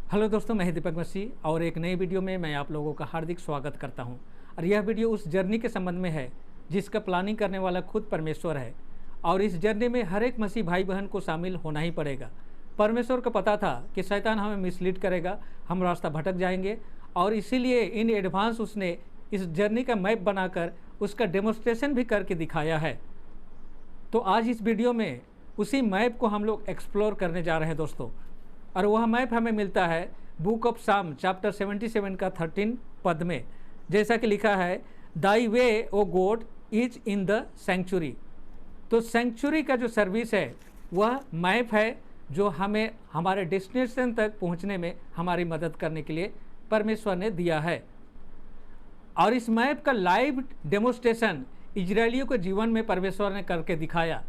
Hello दोस्तों, मैं दीपक मसीह और एक नई वीडियो में मैं आप लोगों का हार्दिक स्वागत करता हूं। और यह वीडियो उस जर्नी के संबंध में है जिसका प्लानिंग करने वाला खुद परमेश्वर है। और इस जर्नी में हर एक मसीह भाई बहन को शामिल होना ही पड़ेगा। परमेश्वर को पता था कि शैतान हमें मिसलीड करेगा, हम रास्ता भटक जाएंगे, और इसीलिए इन एडवांस उसने इस जर्नी का मैप बनाकर उसका डेमोन्स्ट्रेशन भी करके दिखाया है। तो आज इस वीडियो में उसी मैप को हम लोग एक्सप्लोर करने जा रहे हैं दोस्तों। और वह मैप हमें मिलता है बुक ऑफ साम चैप्टर 77 का 13 पद में, जैसा कि लिखा है, thy way O God is in the sanctuary. तो सेंचुरी का जो सर्विस है वह मैप है जो हमें हमारे डेस्टिनेशन तक पहुंचने में हमारी मदद करने के लिए परमेश्वर ने दिया है। और इस मैप का लाइव डेमोन्स्ट्रेशन इजरायलियों के जीवन में परमेश्वर ने करके दिखाया।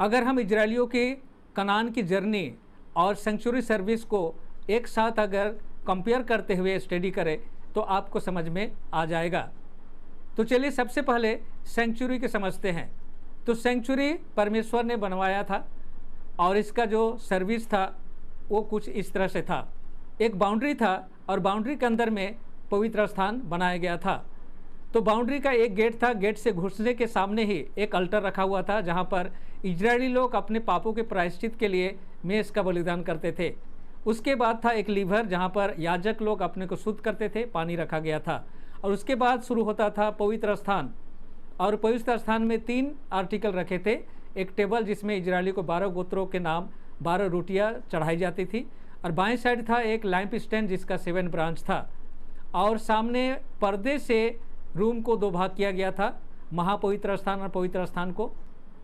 अगर हम इजरायलियों की कनान की जर्नी और सेंचुरी सर्विस को एक साथ अगर कंपेयर करते हुए स्टडी करें तो आपको समझ में आ जाएगा। तो चलिए सबसे पहले सेंचुरी के समझते हैं। तो सेंचुरी परमेश्वर ने बनवाया था और इसका जो सर्विस था वो कुछ इस तरह से था। एक बाउंड्री था और बाउंड्री के अंदर में पवित्र स्थान बनाया गया था। तो बाउंड्री का एक गेट था, गेट से घुसने के सामने ही एक अल्टर रखा हुआ था जहां पर इजरायली लोग अपने पापों के प्रायश्चित के लिए मेष का बलिदान करते थे। उसके बाद था एक लीवर जहां पर याजक लोग अपने को शुद्ध करते थे, पानी रखा गया था। और उसके बाद शुरू होता था पवित्र स्थान। और पवित्र स्थान में 3 आर्टिकल रखे थे। एक टेबल जिसमें इजरायली को 12 गोत्रों के नाम 12 रोटियाँ चढ़ाई जाती थी, और बाएं साइड था एक लैंप स्टैंड जिसका 7 ब्रांच था। और सामने पर्दे से रूम को 2 भाग किया गया था, महापवित्र स्थान और पवित्र स्थान को।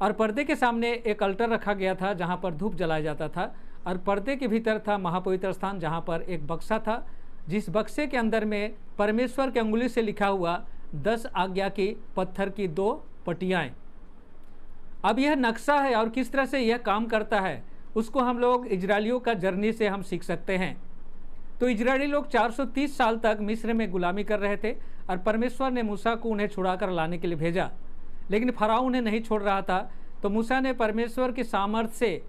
और पर्दे के सामने एक अल्टर रखा गया था जहां पर धूप जलाया जाता था। और पर्दे के भीतर था महापवित्र स्थान जहां पर एक बक्सा था, जिस बक्से के अंदर में परमेश्वर के अंगुली से लिखा हुआ 10 आज्ञा की पत्थर की 2 पटियाएं। अब यह नक्शा है और किस तरह से यह काम करता है उसको हम लोग इजरायलियों का जर्नी से हम सीख सकते हैं। तो इजरायली लोग 430 साल तक मिस्र में गुलामी कर रहे थे और परमेश्वर ने मूसा को उन्हें छुड़ाकर लाने के लिए भेजा, लेकिन फराओ उन्हें नहीं छोड़ रहा था। तो मूसा ने परमेश्वर की सामर्थ्य से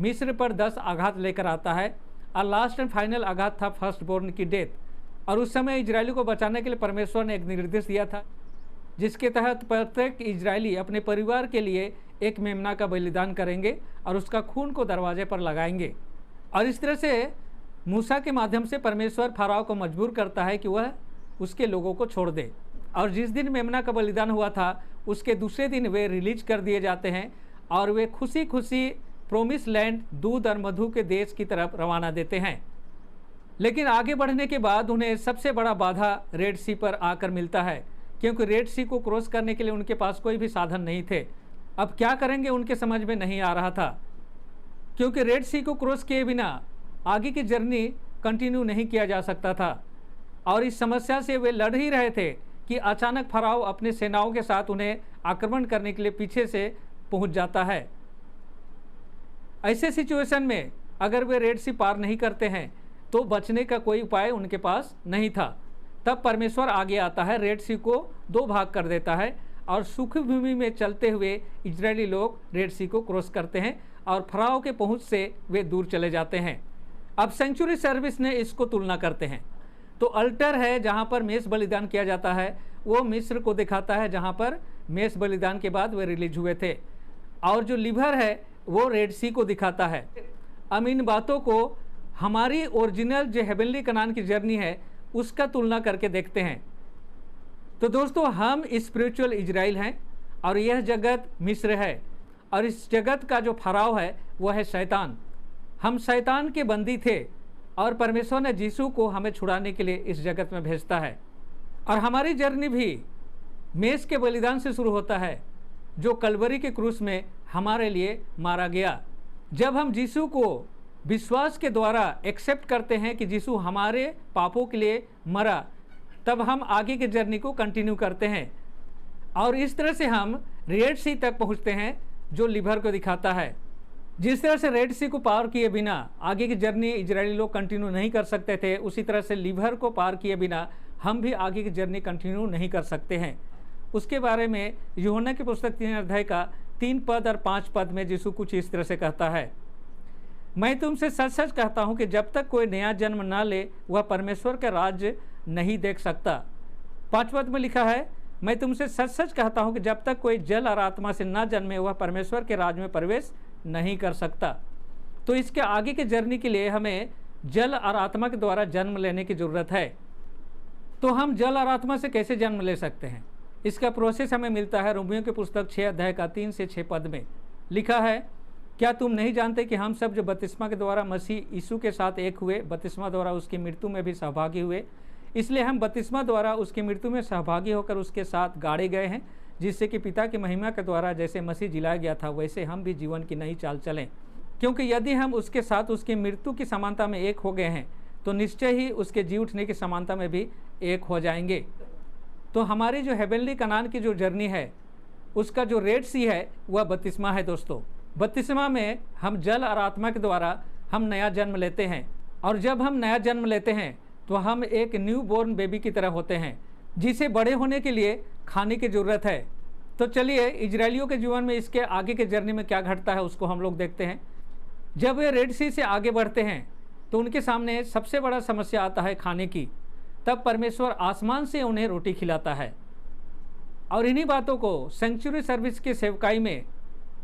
मिस्र पर 10 आघात लेकर आता है, और लास्ट एंड फाइनल आघात था फर्स्ट बोर्न की डेथ। और उस समय इजरायली को बचाने के लिए परमेश्वर ने एक निर्देश दिया था जिसके तहत प्रत्येक इजरायली अपने परिवार के लिए एक मेमना का बलिदान करेंगे और उसका खून को दरवाजे पर लगाएंगे। और इस तरह से मूसा के माध्यम से परमेश्वर फराओ को मजबूर करता है कि वह उसके लोगों को छोड़ दे। और जिस दिन मेमना का बलिदान हुआ था उसके दूसरे दिन वे रिलीज कर दिए जाते हैं और वे खुशी खुशी प्रोमिस लैंड दूध और मधु के देश की तरफ रवाना देते हैं। लेकिन आगे बढ़ने के बाद उन्हें सबसे बड़ा बाधा रेड सी पर आकर मिलता है, क्योंकि रेड सी को क्रॉस करने के लिए उनके पास कोई भी साधन नहीं थे। अब क्या करेंगे उनके समझ में नहीं आ रहा था, क्योंकि रेड सी को क्रॉस किए बिना आगे की जर्नी कंटिन्यू नहीं किया जा सकता था। और इस समस्या से वे लड़ ही रहे थे कि अचानक फराओ अपने सेनाओं के साथ उन्हें आक्रमण करने के लिए पीछे से पहुंच जाता है। ऐसे सिचुएशन में अगर वे रेड सी पार नहीं करते हैं तो बचने का कोई उपाय उनके पास नहीं था। तब परमेश्वर आगे आता है, रेड सी को 2 भाग कर देता है और सूखी भूमि में चलते हुए इजरायली लोग रेड सी को क्रॉस करते हैं और फराओ के पहुंच से वे दूर चले जाते हैं। अब सेंचुरी सर्विस ने इसको तुलना करते हैं। तो अल्टर है जहां पर मेष बलिदान किया जाता है, वो मिस्र को दिखाता है जहां पर मेष बलिदान के बाद वे रिलीज हुए थे। और जो लिवर है वो रेड सी को दिखाता है। हम इन बातों को हमारी ओरिजिनल जो हेवनली कनान की जर्नी है उसका तुलना करके देखते हैं। तो दोस्तों, हम स्पिरिचुअल इजराइल हैं और यह जगत मिस्र है, और इस जगत का जो फराव है वह है शैतान। हम शैतान के बंदी थे और परमेश्वर ने यीशु को हमें छुड़ाने के लिए इस जगत में भेजता है। और हमारी जर्नी भी मेष के बलिदान से शुरू होता है जो कलवरी के क्रूस में हमारे लिए मारा गया। जब हम यीशु को विश्वास के द्वारा एक्सेप्ट करते हैं कि यीशु हमारे पापों के लिए मरा, तब हम आगे की जर्नी को कंटिन्यू करते हैं। और इस तरह से हम रेड सी तक पहुंचते हैं जो लिवर को दिखाता है। जिस तरह से रेड सी को पार किए बिना आगे की जर्नी इजरायली लोग कंटिन्यू नहीं कर सकते थे, उसी तरह से लिवर को पार किए बिना हम भी आगे की जर्नी कंटिन्यू नहीं कर सकते हैं। उसके बारे में यूहन्ना की पुस्तक 3 अध्याय का 3 पद और 5 पद में यीशु कुछ इस तरह से कहता है, मैं तुमसे सच सच कहता हूँ कि जब तक कोई नया जन्म ना ले वह परमेश्वर का राज्य नहीं देख सकता। 5 पद में लिखा है, मैं तुमसे सच सच कहता हूँ कि जब तक कोई जल और आत्मा से ना जन्मे वह परमेश्वर के राज्य में प्रवेश नहीं कर सकता। तो इसके आगे के जर्नी के लिए हमें जल और आत्मा के द्वारा जन्म लेने की ज़रूरत है। तो हम जल और आत्मा से कैसे जन्म ले सकते हैं? इसका प्रोसेस हमें मिलता है रोमियो की पुस्तक 6 अध्याय का 3 से 6 पद में लिखा है, क्या तुम नहीं जानते कि हम सब जो बपतिस्मा के द्वारा मसीह यीशु के साथ एक हुए, बपतिस्मा द्वारा उसकी मृत्यु में भी सहभागी हुए? इसलिए हम बपतिस्मा द्वारा उसकी मृत्यु में सहभागी होकर उसके साथ गाड़े गए हैं, जिससे कि पिता की महिमा के द्वारा जैसे मसीह जिलाया गया था वैसे हम भी जीवन की नई चाल चलें। क्योंकि यदि हम उसके साथ उसकी मृत्यु की समानता में एक हो गए हैं तो निश्चय ही उसके जी उठने की समानता में भी एक हो जाएंगे। तो हमारी जो हेवनली कनान की जो जर्नी है उसका जो रेड सी है वह बपतिस्मा है दोस्तों। बपतिस्मा में हम जल और आत्मा के द्वारा हम नया जन्म लेते हैं, और जब हम नया जन्म लेते हैं तो हम एक न्यू बोर्न बेबी की तरह होते हैं जिसे बड़े होने के लिए खाने की ज़रूरत है। तो चलिए इजरायलियों के जीवन में इसके आगे के जर्नी में क्या घटता है उसको हम लोग देखते हैं। जब वे रेड सी से आगे बढ़ते हैं तो उनके सामने सबसे बड़ा समस्या आता है खाने की। तब परमेश्वर आसमान से उन्हें रोटी खिलाता है, और इन्हीं बातों को सेंचुरी सर्विस के सेवकाई में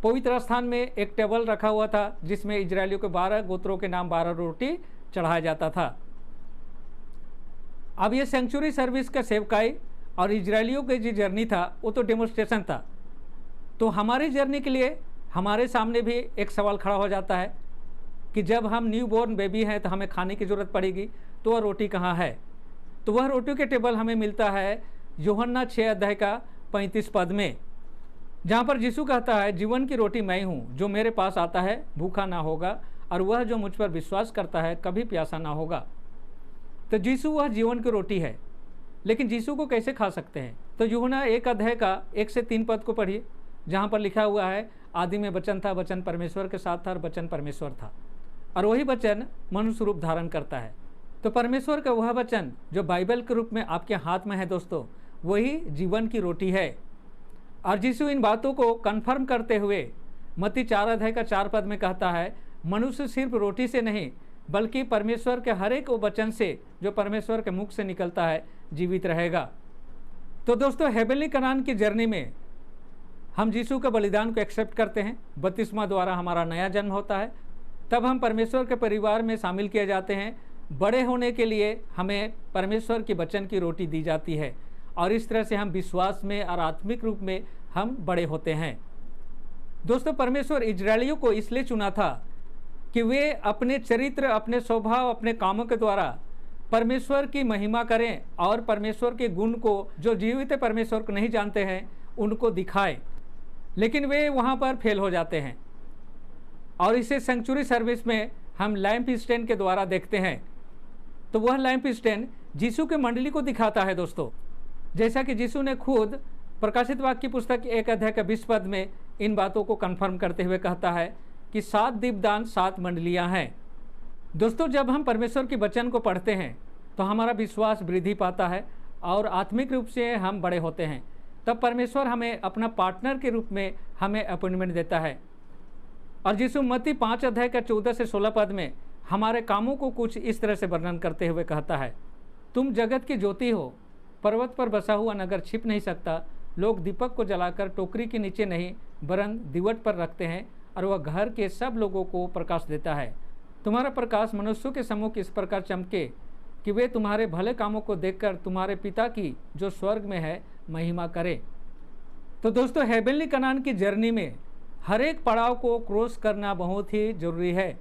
पवित्र स्थान में एक टेबल रखा हुआ था जिसमें इजरायलियों के 12 गोत्रों के नाम 12 रोटी चढ़ाया जाता था। अब ये सेंचुरी सर्विस का सेवकाई और इजरायलियों की जो जर्नी था वो तो डेमोन्स्ट्रेशन था। तो हमारी जर्नी के लिए हमारे सामने भी एक सवाल खड़ा हो जाता है कि जब हम न्यू बोर्न बेबी हैं तो हमें खाने की ज़रूरत पड़ेगी, तो वह रोटी कहाँ है? तो वह रोटी के टेबल हमें मिलता है यूहन्ना 6 अध्याय का 35 पद में, जहाँ पर यीशु कहता है, जीवन की रोटी मैं हूँ, जो मेरे पास आता है भूखा ना होगा, और वह जो मुझ पर विश्वास करता है कभी प्यासा ना होगा। तो यीशु वह जीवन की रोटी है। लेकिन यीशु को कैसे खा सकते हैं? तो यूहन्ना 1 अध्याय का 1 से 3 पद को पढ़िए, जहाँ पर लिखा हुआ है, आदि में वचन था, वचन परमेश्वर के साथ था और वचन परमेश्वर था, और वही वचन मनुष्य रूप धारण करता है। तो परमेश्वर का वह वचन जो बाइबल के रूप में आपके हाथ में है दोस्तों, वही जीवन की रोटी है। और यीशु इन बातों को कन्फर्म करते हुए मत्ती 4 अध्याय का 4 पद में कहता है, मनुष्य सिर्फ रोटी से नहीं बल्कि परमेश्वर के हर एक वचन से जो परमेश्वर के मुख से निकलता है जीवित रहेगा। तो दोस्तों हेवनली कनान की जर्नी में हम यीशु के बलिदान को एक्सेप्ट करते हैं, बपतिस्मा द्वारा हमारा नया जन्म होता है, तब हम परमेश्वर के परिवार में शामिल किए जाते हैं। बड़े होने के लिए हमें परमेश्वर की वचन की रोटी दी जाती है, और इस तरह से हम विश्वास में और आत्मिक रूप में हम बड़े होते हैं। दोस्तों परमेश्वर इजरायलियों को इसलिए चुना था कि वे अपने चरित्र, अपने स्वभाव, अपने कामों के द्वारा परमेश्वर की महिमा करें और परमेश्वर के गुण को, जो जीवित परमेश्वर को नहीं जानते हैं, उनको दिखाएं। लेकिन वे वहाँ पर फेल हो जाते हैं, और इसे सेंचुरी सर्विस में हम लैंप स्टैंड के द्वारा देखते हैं। तो वह लैंप स्टैंड यीशु के मंडली को दिखाता है दोस्तों, जैसा कि यीशु ने खुद प्रकाशित वाक्य की पुस्तक 1 अध्याय का 20 पद में इन बातों को कन्फर्म करते हुए कहता है कि 7 दीपदान 7 मंडलियां हैं। दोस्तों जब हम परमेश्वर के वचन को पढ़ते हैं तो हमारा विश्वास वृद्धि पाता है और आत्मिक रूप से हम बड़े होते हैं। तब परमेश्वर हमें अपना पार्टनर के रूप में हमें अपॉइंटमेंट देता है। और यीशु मत्ती 5 अध्याय का 14 से 16 पद में हमारे कामों को कुछ इस तरह से वर्णन करते हुए कहता है, तुम जगत की ज्योति हो, पर्वत पर बसा हुआ नगर छिप नहीं सकता। लोग दीपक को जलाकर टोकरी के नीचे नहीं वरन दीवट पर रखते हैं, और वह घर के सब लोगों को प्रकाश देता है। तुम्हारा प्रकाश मनुष्यों के सम्मुख इस प्रकार चमके कि वे तुम्हारे भले कामों को देखकर तुम्हारे पिता की जो स्वर्ग में है महिमा करे। तो दोस्तों हेवनली कनान की जर्नी में हर एक पड़ाव को क्रॉस करना बहुत ही जरूरी है।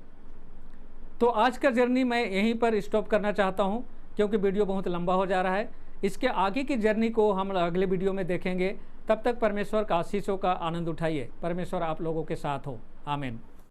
तो आज का जर्नी मैं यहीं पर स्टॉप करना चाहता हूं, क्योंकि वीडियो बहुत लंबा हो जा रहा है। इसके आगे की जर्नी को हम अगले वीडियो में देखेंगे। तब तक परमेश्वर का आशीषों का आनंद उठाइए। परमेश्वर आप लोगों के साथ हो। आमीन।